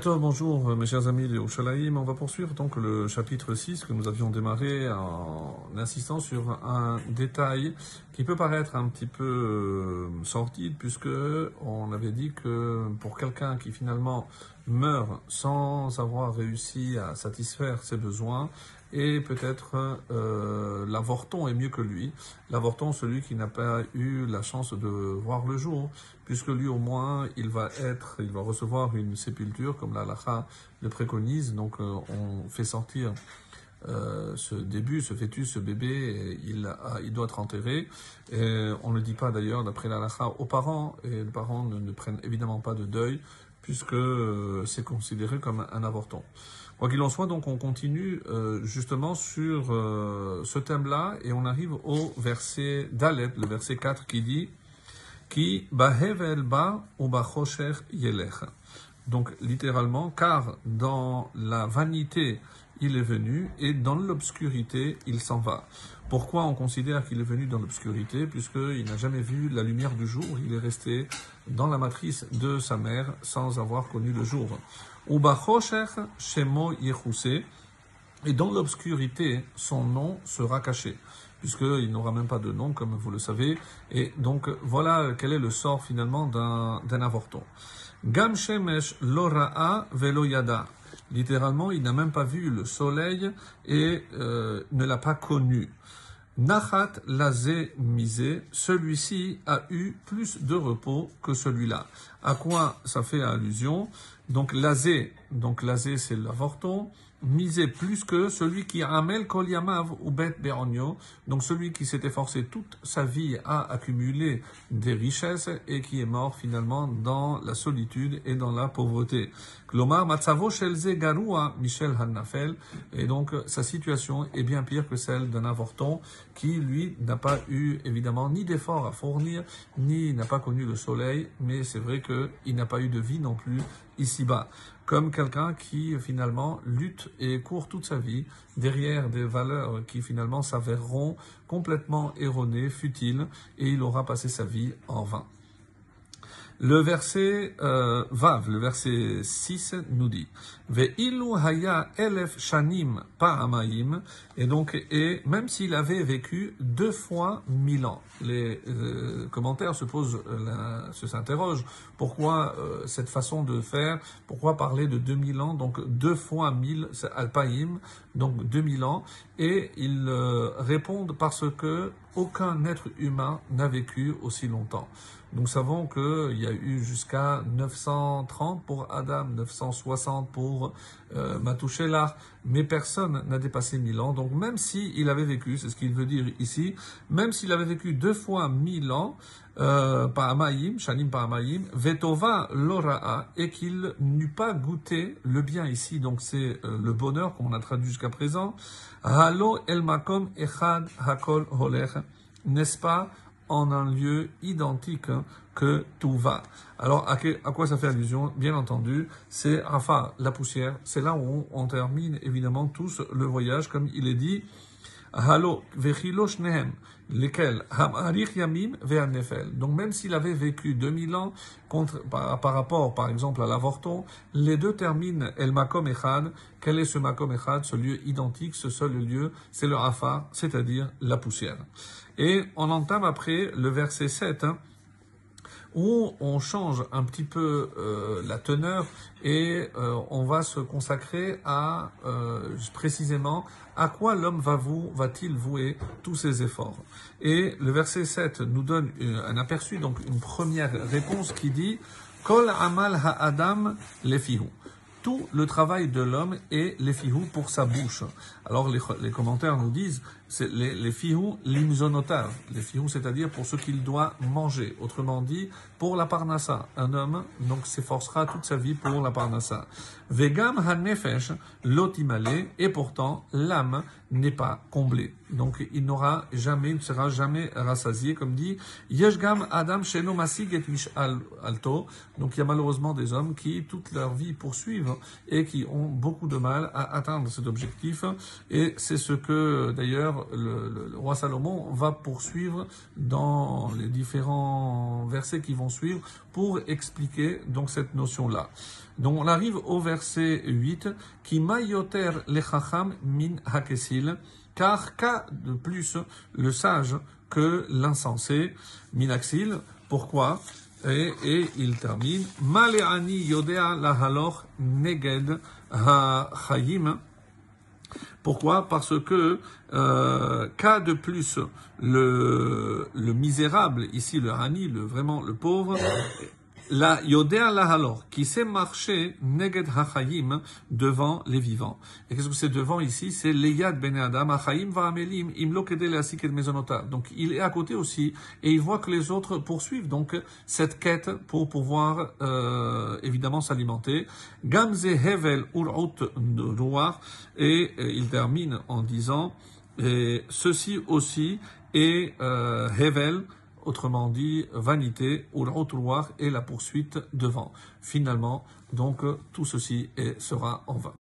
Bonjour mes chers amis Léo Shalaïm, on va poursuivre donc le chapitre 6 que nous avions démarré en insistant sur un détail qui peut paraître un petit peu sordide, puisque on avait dit que pour quelqu'un qui finalement meurt sans avoir réussi à satisfaire ses besoins, et peut-être l'avorton est mieux que lui. L'avorton, celui qui n'a pas eu la chance de voir le jour, puisque lui au moins il va recevoir une sépulture comme la halakha le préconise. Donc on fait sortir ce fœtus, ce bébé, et il doit être enterré. Et on ne le dit pas d'ailleurs d'après la halakha aux parents, et les parents ne prennent évidemment pas de deuil, puisque c'est considéré comme un avorton. Quoi qu'il en soit, donc on continue justement sur ce thème-là, et on arrive au verset Dalet, le verset 4 qui dit Ki bahevel ba ou bachosher yelech. Donc littéralement, car dans la vanité il est venu et dans l'obscurité il s'en va. Pourquoi on considère qu'il est venu dans l'obscurité? Puisqu'il n'a jamais vu la lumière du jour, il est resté dans la matrice de sa mère sans avoir connu le jour. Ou bachosher shemo yechusé, et dans l'obscurité son nom sera caché, puisqu'il n'aura même pas de nom, comme vous le savez. Et donc, voilà quel est le sort finalement d'un avorton. Gam shemesh lo ra'a velo yada. Littéralement, il n'a même pas vu le soleil et ne l'a pas connu. Nachat lazé misé, celui-ci a eu plus de repos que celui-là. À quoi ça fait allusion? Donc lazé c'est l'avorton. Misé plus que celui qui amel kol yamav ou bet be'onyo, donc celui qui s'est efforcé toute sa vie à accumuler des richesses et qui est mort finalement dans la solitude et dans la pauvreté. Klomar matzavo shel ze garua Michel Hannafel, et donc sa situation est bien pire que celle d'un avorton qui lui n'a pas eu évidemment ni d'effort à fournir, ni n'a pas connu le soleil, mais c'est vrai qu'il n'a pas eu de vie non plus ici-bas. Comme quelqu'un qui finalement lutte et court toute sa vie derrière des valeurs qui finalement s'avéreront complètement erronées, futiles, et il aura passé sa vie en vain. Le verset Vav, le verset 6 nous dit Ve'ilu haya elef shanim pa'amayim, et même s'il avait vécu 2 fois 1000 ans. Les commentaires s'interrogent pourquoi cette façon de faire, pourquoi parler de 2000 ans, donc 2 fois 1000, c'est alpaïm, donc 2000 ans, et ils répondent parce que aucun être humain n'a vécu aussi longtemps. Nous savons qu'il y a eu jusqu'à 930 pour Adam, 960 pour Matouchélar, mais personne n'a dépassé 1000 ans. Donc même s'il avait vécu, c'est ce qu'il veut dire ici, même s'il avait vécu 2 fois 1000 ans, Pa'amayim, Shanim Pa'amayim, Vetova Lora'a, et qu'il n'eût pas goûté le bien ici, donc c'est le bonheur qu'on a traduit jusqu'à présent, Halo El Makom Echad Hakol Holech, n'est-ce pas, en un lieu identique que tout va. Alors, à quoi ça fait allusion? Bien entendu, c'est Rafa, la poussière. C'est là où on termine évidemment tous le voyage, comme il est dit. Halo, vechilo shnehem, lesquels Ham'arich yamim ve'anefel. Donc même s'il avait vécu 2000 ans par rapport, par exemple, à l'avorton, les deux terminent el makom echad. Quel est ce makom echad? Ce lieu identique, ce seul lieu, c'est le Rafa, c'est-à-dire la poussière. Et on entame après le verset 7, où on change un petit peu la teneur, et on va se consacrer à précisément à quoi l'homme va-t-il vouer tous ses efforts. Et le verset 7 nous donne un aperçu, donc une première réponse qui dit « Kol amal ha'adam lefihu » tout le travail de l'homme est les fihou pour sa bouche. Alors les commentaires nous disent c'est les fihou limzonotav. Les fihou, c'est-à-dire pour ce qu'il doit manger. Autrement dit, pour la parnassa. Un homme donc s'efforcera toute sa vie pour la parnassa. Vegam hanefesh lotimale, et pourtant l'âme n'est pas comblée. Donc il ne sera jamais rassasié, comme dit Yeshgam Adam Sheno Masig et Mishal Alto. Donc il y a malheureusement des hommes qui toute leur vie poursuivent vivre et qui ont beaucoup de mal à atteindre cet objectif. Et c'est ce que d'ailleurs le roi Salomon va poursuivre dans les différents versets qui vont suivre pour expliquer donc cette notion-là. Donc on arrive au verset 8, qui mayoter lechacham min hakesil, car qu'a de plus le sage que l'insensé, minaxil. Pourquoi? Et il termine, Male'ani yodea lahaloch neged ha-chayim. Pourquoi? Parce que qu'a de plus le misérable, ici le hani, vraiment le pauvre, la yodea lahalor, qui sait marcher neged hachayim, devant les vivants. Et qu'est-ce que c'est devant ici? C'est leyad ben adam hachayim va'amelim imlo kedei leasik et mezonotav. Donc il est à côté aussi et il voit que les autres poursuivent donc cette quête pour pouvoir évidemment s'alimenter. Gamze hevel ur'ut ruach, et il termine en disant et ceci aussi est hevel, autrement dit, vanité, ou et la poursuite devant. Finalement, donc, tout ceci sera en vain.